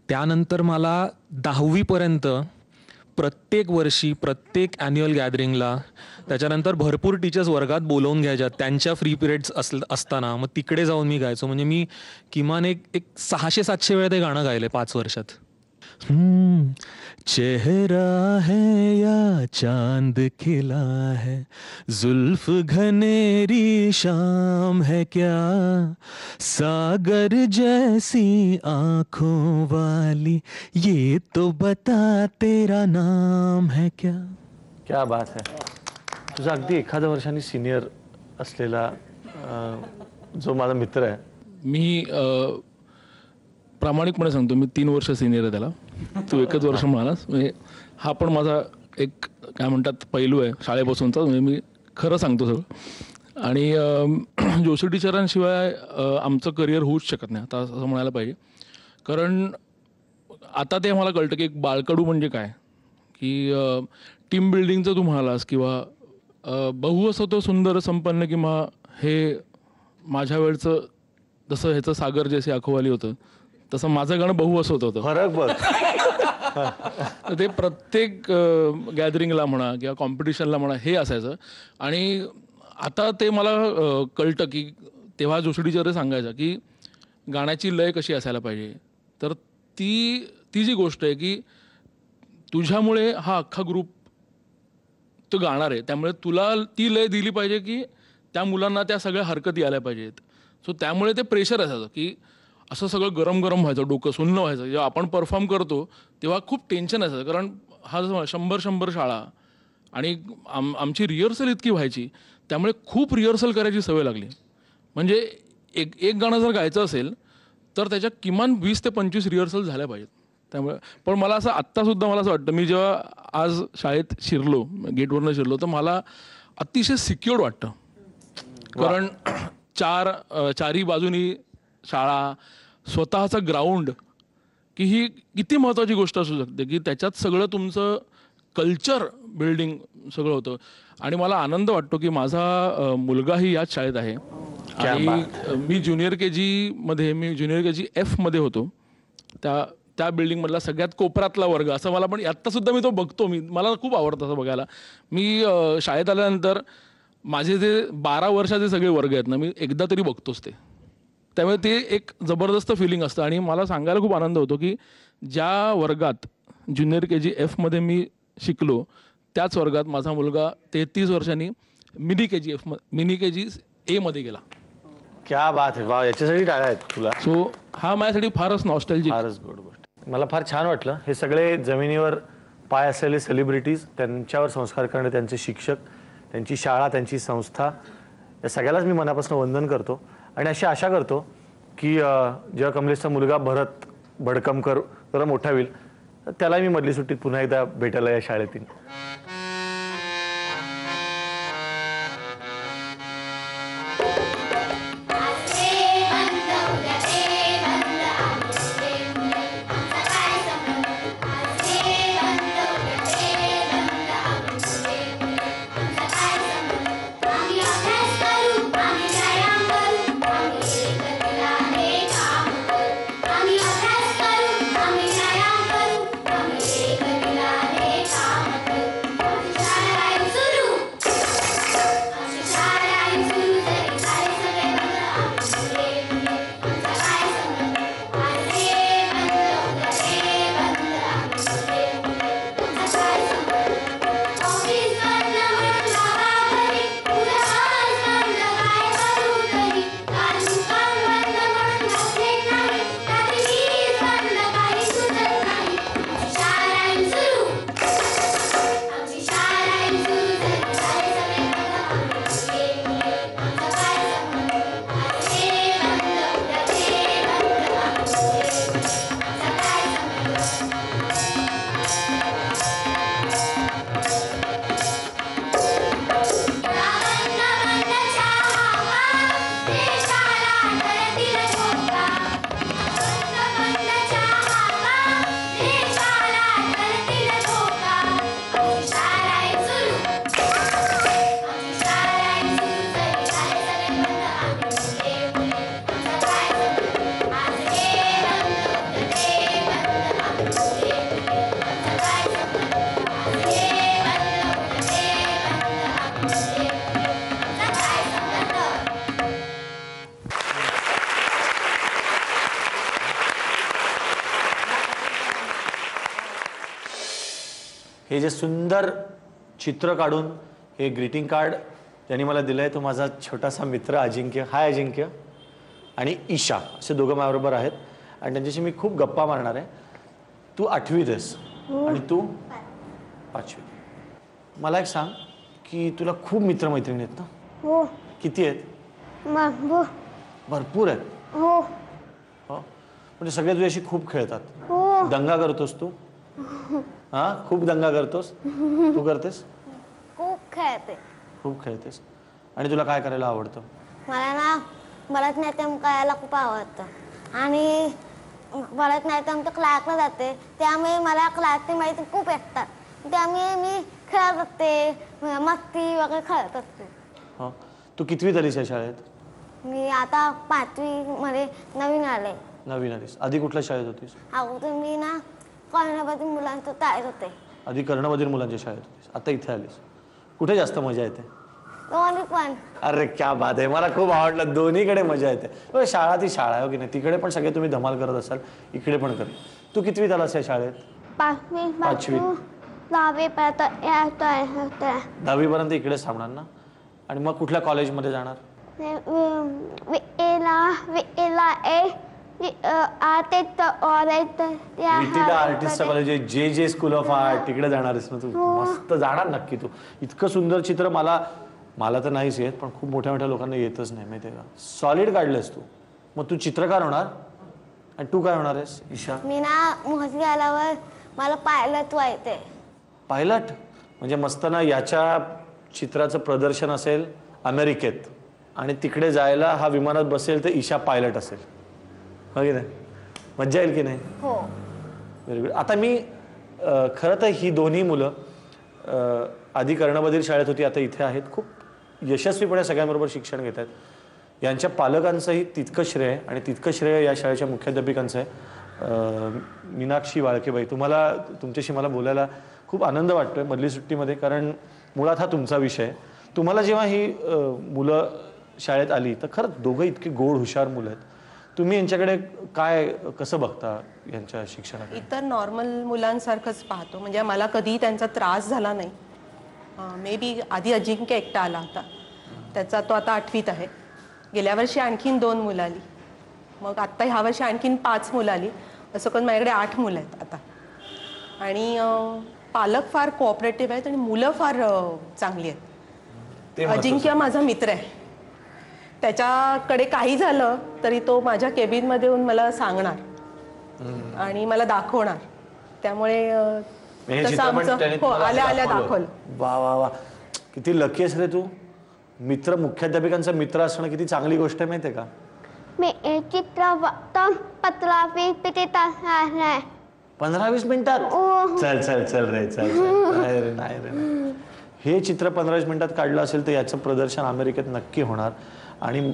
त्यानंतर मला 10वीपर्यंत प्रत्येक वर्षी प्रत्येक ॲन्युअल गॅदरिंगला, त्याच्यानंतर भरपूर टीचर्स वर्गात बोलवून घ्यायच्या त्यांच्या फ्री पिरियड्स असताना, मग तिकडे जाऊन मी गायचो. म्हणजे मी किमान एक 600-700 वेळा ते गाणं गायलं 5 वर्षात. चेहरा है या चांद खिला है, जुल्फ घनेरी शाम है क्या, सागर जैसी आंखों वाली, ये तो बता तेरा नाम है क्या. क्या बात है. तुझा अगदी 1 वर्षांनी सिनियर असलेला जो माझा मित्र आहे, मी प्रामाणिकपणे सांगतो, मी 3 वर्ष सिनियर आहे त्याला. तू 1 वर्ष म्हणालास. म्हणजे हा पण माझा एक काय म्हणतात पैलू आहे शाळेपासूनचा. म्हणजे मी खरं सांगतो सगळं. आणि जोशी टीचरांशिवाय आमचं करिअर होऊच शकत नाही आता असं म्हणायला पाहिजे. कारण आता ते मला कळतं की एक बाळकडू म्हणजे काय, की टीम बिल्डिंगचं तू म्हणालास किंवा बहु असं तो सुंदर संपन्न किंवा हे माझ्या वेळचं जसं ह्याचं सागर जैसे अखोवाली होतं तसं माझं गाणं बहु असं होतं. फरक बघ. ते प्रत्येक गॅदरिंगला म्हणा किंवा कॉम्पिटिशनला म्हणा हे असायचं. आणि आता ते मला कळतं की तेव्हा जोशी टीचर सांगायचं की गाण्याची लय कशी असायला पाहिजे. तर ती जी गोष्ट आहे की तुझ्यामुळे हा अख्खा ग्रुप तो गाणार आहे, त्यामुळे तुला ती लय दिली पाहिजे की त्या मुलांना त्या सगळ्या हरकती आल्या पाहिजेत. सो त्यामुळे ते प्रेशर असायचं की असं सगळं गरम गरम व्हायचं, डोकं सुन्न व्हायचं. जेव्हा आपण परफॉर्म करतो तेव्हा खूप टेन्शन असायचं, कारण हा 100 शाळा आणि आमची रिहर्सल इतकी व्हायची, त्यामुळे खूप रिहर्सल करायची सवय लागली. म्हणजे एक गाणं जर गायचं असेल तर त्याच्या किमान 20 ते 25 रिहर्सल झाल्या पाहिजेत. त्यामुळे पण मला असं आत्तासुद्धा मला असं वाटतं, मी जेव्हा आज शाळेत शिरलो, गेटवरनं शिरलो, तर मला अतिशय सिक्युअर्ड वाटतं. कारण चारी बाजूनी शाळा, स्वतःचा ग्राउंड, की ही किती महत्त्वाची गोष्ट असू शकते की त्याच्यात सगळं तुमचं कल्चर बिल्डिंग सगळं होतं. आणि मला आनंद वाटतो की माझा मुलगाही याच शाळेत आहे. आणि मी ज्युनियर KG F मध्ये होतो. त्या बिल्डिंगमधला सगळ्यात कोपऱ्यातला वर्ग असं मला, पण आत्तासुद्धा मी तो बघतो. मला खूप आवडतं असं बघायला. मी शाळेत आल्यानंतर माझे जे 12 वर्षाचे सगळे वर्ग आहेत ना, मी एकदा तरी बघतोच ते. त्यामुळे ते एक जबरदस्त फिलिंग असतं. आणि मला सांगायला खूप आनंद होतो की ज्या वर्गात ज्युनियर KG F मध्ये मी शिकलो त्याच वर्गात माझा मुलगा 33 वर्षांनी मिनी KG A मध्ये गेला. क्या बात आहे. वा, याच्यासाठी टाळ्या आहेत तुला. सो हा माझ्यासाठी फारच नॉस्टॅल्जिक, फारच गोड गोष्ट. मला फार छान वाटलं. हे सगळे जमिनीवर पाय असलेले सेलिब्रिटीज, त्यांच्यावर संस्कार करणे, त्यांचे शिक्षक, त्यांची शाळा, त्यांची संस्था, या सगळ्यालाच मी मनापासून वंदन करतो. आणि अशी आशा करतो की जेव्हा कमलेशचा मुलगा भरत भडकमकर जरा मोठा होईल तर त्यालाही मी मधली सुट्टीत पुन्हा एकदा भेटायला या शाळेत येईन. हे जे सुंदर चित्र काढून हे ग्रीटिंग कार्ड त्यांनी मला दिलंय, तो माझा छोटासा मित्र अजिंक्य. हाय अजिंक्य. आणि ईशा असे दोघं माझ्याबरोबर आहेत आणि त्यांच्याशी मी खूप गप्पा मारणार आहे. तू 8वीत आहेस आणि तू 5वीत. मला एक सांग की तुला खूप मित्रमैत्रिणी आहेत ना? हो. किती आहेत? भरपूर आहेत. हो. म्हणजे सगळे तुझ्याशी खूप खेळतात? हो. दंगा करतोस तू? हा, खूप दंगा करतोस? तू करतेस? खूप खेळते. खूप खेळतेस. आणि तुला काय करायला आवडतं? मला ना भरतनाट्यम करायला खूप आवडतं आणि भरतनाट्यमच्या क्लासला जाते, त्यामुळे मला क्लासची माहिती खूप येतात, त्यामुळे मी खेळत असते, मस्ती वगैरे खेळत असते. हा, तू कितवीत आलीस या शाळेत? मी आता 5वी मध्ये नवीन आले. नवीन आलीस. आधी कुठल्या शाळेत होतीस? अगोदर मी ना कर्णबधीर मुलांचं शाळेत होते. आधी कर्णबधीर मुलांच्या शाळेत होतीस, आता इथे आलीस. कुठे जास्त मजा येते? दोन्ही पण. अरे क्या बात आहे, मला खूप आवडलं. दोन्हीकडे मजा येते. शाळा ती शाळा आहे की नाही, तिकडे पण सगळे तुम्ही धमाल करत असाल, इकडे पण कर. तू कितवीत आलास या शाळेत? 5वी 10वी पर्यंत. 10वी पर्यंत इकडेच थांबणार ना? आणि मग कुठल्या कॉलेजमध्ये जाणार? आर्टिस्ट कॉलेज, जे स्कूल ऑफ आर्ट, तिकडे जाणारच ना तू? मस्त जाणार नक्की तू. इतकं सुंदर चित्र मला तर नाहीच येत, पण खूप मोठ्या मोठ्या लोकांना येतच नाही, माहितीये का? सॉलिड काढलंस तू. मग तू चित्रकार होणार आणि तू काय होणार आहेस ईशा? मी ना मोठी आल्यावर मला पायलट व्हायचंय. पायलट म्हणजे मस्त ना. याच्या चित्राचं प्रदर्शन असेल अमेरिकेत आणि तिकडे जायला हा विमानात बसेल तर ईशा पायलट असेल, हो की नाही? मज्जा येईल की नाही? हो. Very good. आता मी खरं तर ही दोन्ही मुलं आधी कर्णबधीर शाळेत होती, आता इथे आहेत. खूप यशस्वीपणे सगळ्यांबरोबर शिक्षण घेत आहेत. यांच्या पालकांचंही तितकं श्रेय आणि तितकं श्रेय या शाळेच्या मुख्याध्यापिकांचं आहे. मीनाक्षी वाळकेबाई, तुमच्याशी मला बोलायला खूप आनंद वाटतोय मधली सुट्टीमध्ये, कारण मुळात हा तुमचा विषय. तुम्हाला जेव्हा ही मुलं शाळेत आली तर खरंच दोघं इतकी गोड हुशार मुलं आहेत. तुम्ही यांच्याकडे कसं बघता यांच्या शिक्षणाकडे? इतर नॉर्मल मुलांसारखंच पाहतो. म्हणजे मला कधीही त्यांचा त्रास झाला नाही. मे बी आधी अजिंक्य एकटा आला होता, त्याचा तो आता 8वीत आहे. गेल्या वर्षी आणखीन 2 मुलं आली, मग आत्ता ह्या वर्षी आणखीन 5 मुलं आली. असं करून माझ्याकडे 8 मुलं आहेत आता. आणि पालक फार कोऑपरेटिव्ह आहेत आणि मुलं फार चांगली आहेत. अजिंक्य माझा मित्र आहे. त्याच्याकडे काही झालं तरी तो माझ्या केबिनमध्ये येऊन मला सांगणार आणि मला दाखवणार. त्यामुळे आल्या दाखवलं. वा वा वा, किती लकी आहेस रे तू. मित्र, मुख्याध्यापिकांचा मित्र असणं किती चांगली गोष्ट आहे, माहितीये का? मी चित्र 15-20 मिनिटात? चल चल चल रे, चल. नाही रे. हे चित्र 15-20 मिनिटात काढलं असेल तर याचं प्रदर्शन अमेरिकेत नक्की होणार आणि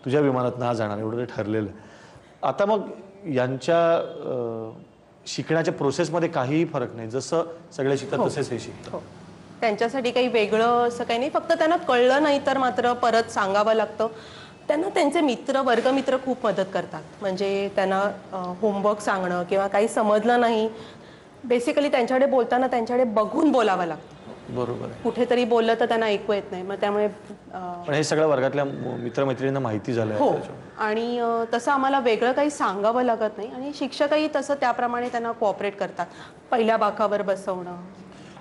तुझ्या विमानात ना जाणार, एवढं ठरलेलं. आता मग यांच्या शिकण्याच्या प्रोसेसमध्ये काहीही फरक नाही, जसं सगळे शिकतात तसेच हे शिकतात. त्यांच्यासाठी काही वेगळं असं काही नाही. फक्त त्यांना कळलं नाही तर मात्र परत सांगावं लागतं. त्यांना त्यांचे मित्र, वर्गमित्र खूप मदत करतात. म्हणजे त्यांना होमवर्क सांगणं किंवा काही समजलं नाही, बेसिकली त्यांच्याकडे बोलताना त्यांच्याकडे बघून बोलावं लागतं. बरोबर. कुठेतरी बोललं तर त्यांना ऐकू येत नाही, मग त्यामुळे पण हे सगळ्या वर्गातल्या मित्रमैत्रिणींना माहिती झालं. हो. आणि तसं आम्हाला वेगळं काही सांगावं लागत नाही आणि शिक्षकही तसं त्याप्रमाणे त्यांना कोऑपरेट करतात. पहिल्या बाकावर बसवणं.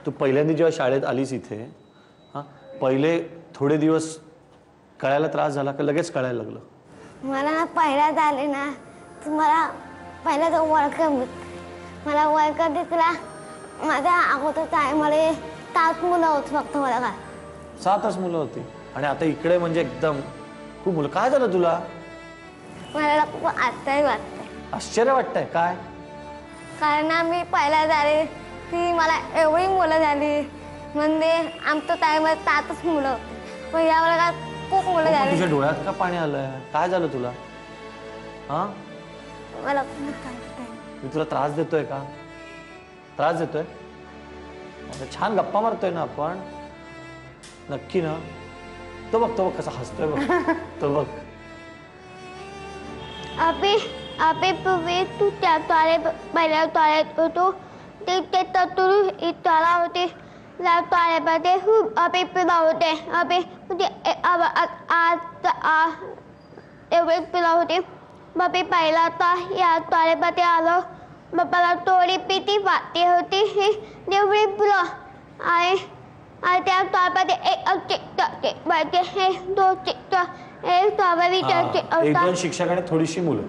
तू पहिल्यांदा जेव्हा शाळेत आलीस इथे, पहिले थोडे दिवस कळायला त्रास झाला का लगेच कळायला लागलं? मला ना पहिल्याच आले ना, मला पहिला तो मला वर्क दिसला. माझ्या अगोदर टायमध्ये 7 मुलं होती फक्त. मला काय 7च मुलं होती आणि आता इकडे म्हणजे एकदम खूप मुलं. काय झालं तुला? मला खूप आश्चर्य वाटतंय. आश्चर्य वाटतंय? काय? कारण मी पहिल्या झाले की मला एवढी मुलं झाली. म्हणजे आमचं टायमध्ये 7च मुलं होती, पण या वर्गात खूप मुलं झाली. तुझ्या डोळ्यात का पाणी आलंय? काय झालं तुला? मला मी तुला त्रास देतोय का? त्रास देतोय? छान गप्पा मारतोय ना आपण, नक्की ना? तो बघ कसा हसतोय बघ. तो बघ. अबे पूर्वी तू त्या पहिल्या टॉयलेट होतो ते तू इतला होते. त्या टॉयलेटमध्ये खूप अबे पिला होते. अबे म्हणजे आज एवढे पिला होते. मग मी पहिला तर या टॉयलेटमध्ये आलो. मग मला थोडी भीती वाटते होती. हे एवढी पिलं आणि त्या टॉयलेटमध्ये एक 2 चित्र, एक 2 शिक्षक आणि थोडीशी मुलं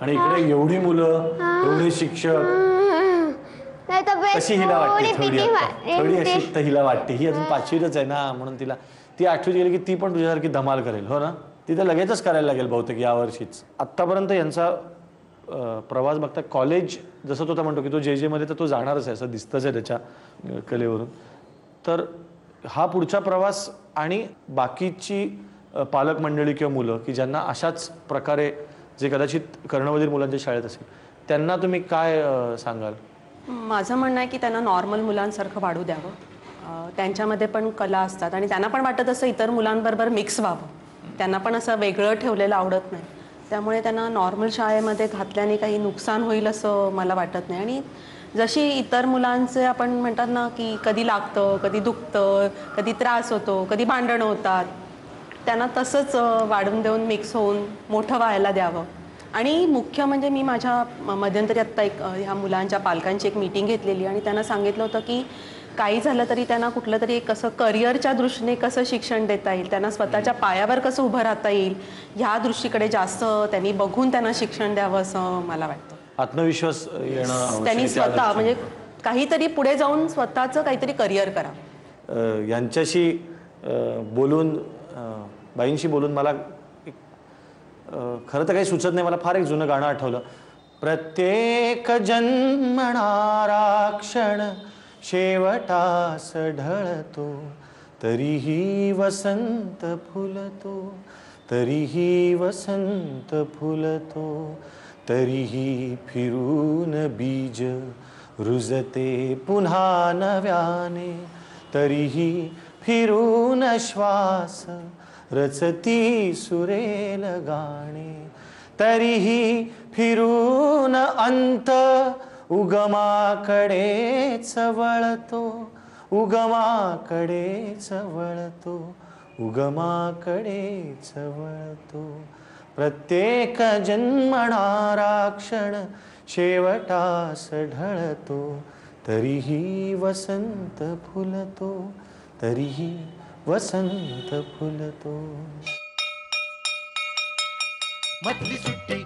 आणि इकडे एवढी मुलं, एवढे शिक्षक. कशी हिला वाटते? थोडी अशी तर हिला वाटते. ही अजून 5वीतच आहे ना, म्हणून ती 8वीत गेली की ती पण तुझ्यासारखी धमाल करेल, हो ना? ती तर लगेचच करायला लागेल बहुतेक यावर्षीच. आत्तापर्यंत यांचा प्रवास बघता कॉलेज जसं तो म्हणतो की तो जे मध्ये तर तो जाणारच आहे असं दिसतंच आहे त्याच्या कलेवरून. तर हा पुढचा प्रवास आणि बाकीची पालक मंडळी किंवा मुलं की ज्यांना अशाच प्रकारे जे कदाचित कर्णबधीर मुलांच्या शाळेत असेल त्यांना तुम्ही काय सांगाल? माझं म्हणणं आहे की त्यांना नॉर्मल मुलांसारखं वाढू द्यावं. त्यांच्यामध्ये पण कला असतात आणि त्यांना पण वाटत असं इतर मुलांबरोबर मिक्स व्हावं. त्यांना पण असं वेगळं ठेवलेलं आवडत नाही. त्यामुळे त्यांना नॉर्मल शाळेमध्ये घातल्याने काही नुकसान होईल असं मला वाटत नाही. आणि जशी इतर मुलांचे आपण म्हणतात ना की कधी लागतं, कधी दुखतं, कधी त्रास होतो, कधी भांडणं होतात, त्यांना तसंच वाढून देऊन मिक्स होऊन मोठं व्हायला द्यावं. आणि मुख्य म्हणजे मी माझ्या मध्यंतरी आत्ता एक ह्या मुलांच्या पालकांची एक मीटिंग घेतलेली आणि त्यांना सांगितलं होतं की काही झालं तरी त्यांना कुठलं तरी एक कसं करिअरच्या दृष्टीने कसं शिक्षण देता येईल, त्यांना स्वतःच्या पायावर कसं उभं राहता येईल, ह्या दृष्टीकडे जास्त त्यांनी बघून त्यांना शिक्षण द्यावं असं मला वाटतं. आत्मविश्वास येणं त्यांनी स्वतः म्हणजे काहीतरी पुढे जाऊन स्वतःचं काहीतरी करिअर करा. यांच्याशी बोलून बाईंशी बोलून मला खरं तर काही सुचत नाही. मला फार एक जुनं गाणं आठवलं. प्रत्येक जन्मणारा क्षण शेवटास ढळतो, तरीही वसंत फुलतो, तरीही वसंत फुलतो, तरीही फिरून बीज रुजते पुन्हा नव्याने, तरीही फिरून श्वास रचती सुरेल गाणे, तरीही फिरून अंत उगमाकडेच वळतो, उगमाकडेच वळतो, उगमाकडेच वळतो. प्रत्येक जन्मणारा क्षण शेवटास ढळतो, तरीही वसंत फुलतो, तरीही वसंत फुलतो. मधली सुट्टी